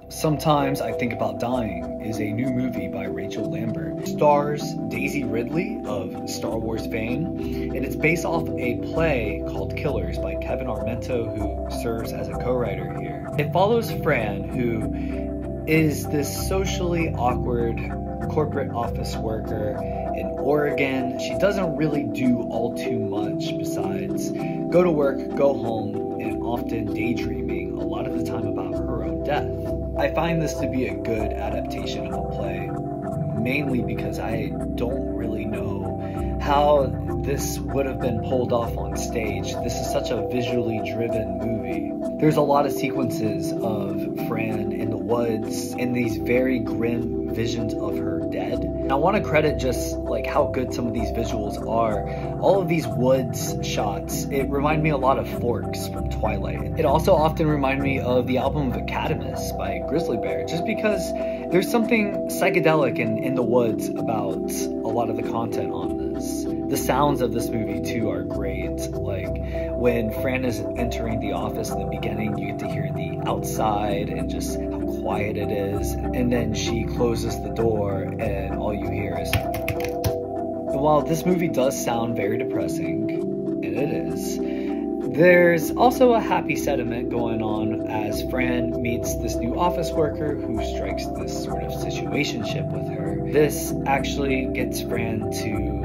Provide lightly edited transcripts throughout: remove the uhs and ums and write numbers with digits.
Sometimes I Think About Dying is a new movie by Rachel Lambert. It stars Daisy Ridley of Star Wars fame, and it's based off a play called Killers by Kevin Armento, who serves as a co-writer here. It follows Fran, who is this socially awkward corporate office worker in Oregon. She doesn't really do all too much besides go to work, go home, and often daydreaming a lot of the time about her own death. I find this to be a good adaptation of a play, mainly because I don't really know how this would have been pulled off on stage. This is such a visually driven movie. There's a lot of sequences of Fran in the woods and these very grim visions of her dead. And I want to credit just like how good some of these visuals are. All of these woods shots, it remind me a lot of Forks from Twilight. It also often remind me of the album of Academist by Grizzly Bear, just because there's something psychedelic in the woods about a lot of the content on this. The sounds of this movie too are great. Like when Fran is entering the office in the beginning, you get to hear the outside and just how quiet it is. And then she closes the door and all you hear is... And while this movie does sound very depressing, and it is, there's also a happy sentiment going on as Fran meets this new office worker who strikes this sort of situationship with her. This actually gets Fran to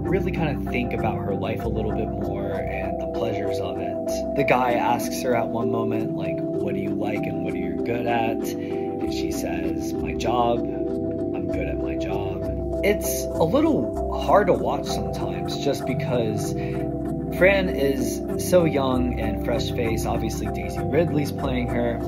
really kind of think about her life a little bit more and the pleasures of it. The guy asks her at one moment, like, what do you like and what are you good at? And she says, my job, I'm good at my job. It's a little hard to watch sometimes just because Fran is so young and fresh-faced. Obviously, Daisy Ridley's playing her,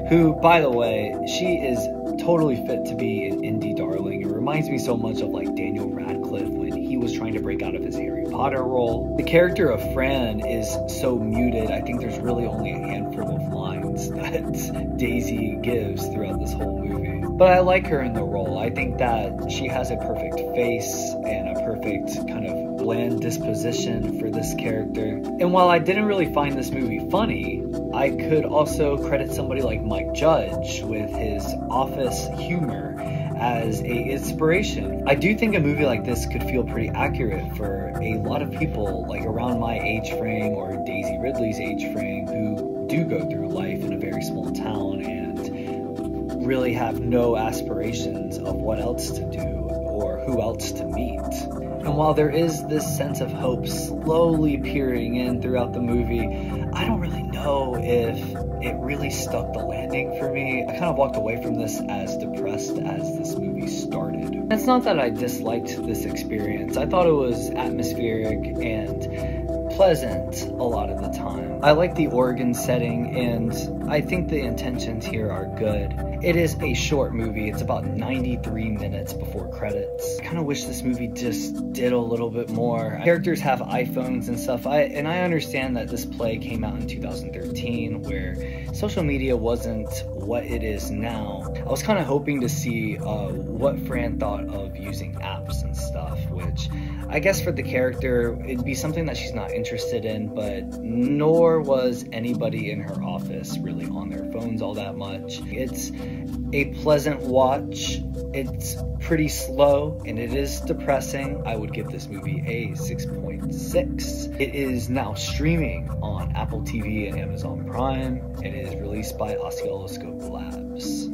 who, by the way, she is totally fit to be an indie darling. It reminds me so much of like Daniel Radcliffe when he was trying to break out of his Harry Potter role. The character of Fran is so muted. I think there's really only a handful of lines that Daisy gives throughout this whole movie. But I like her in the role. I think that she has a perfect face and a perfect kind of bland disposition for this character. And while I didn't really find this movie funny, I could also credit somebody like Mike Judge with his office humor as a inspiration. I do think a movie like this could feel pretty accurate for a lot of people like around my age frame or Daisy Ridley's age frame who do go through life in a very small town and really have no aspirations of what else to do or who else to meet. And while there is this sense of hope slowly peering in throughout the movie, I don't really know if it really stuck the landing for me. I kind of walked away from this as depressed as this movie started. It's not that I disliked this experience. I thought it was atmospheric and pleasant a lot of the time. I like the Oregon setting and I think the intentions here are good. It is a short movie. It's about 93 minutes before credits. I kind of wish this movie just did a little bit more. Characters have iPhones and stuff. I understand that this play came out in 2013 where social media wasn't what it is now. I was kind of hoping to see what Fran thought of using apps and stuff, which I guess for the character, it'd be something that she's not interested in, but nor was anybody in her office really on their phones all that much. It's a pleasant watch. It's pretty slow and it is depressing. I would give this movie a 6.6. It is now streaming on Apple TV and Amazon Prime. It is released by Oscilloscope Labs.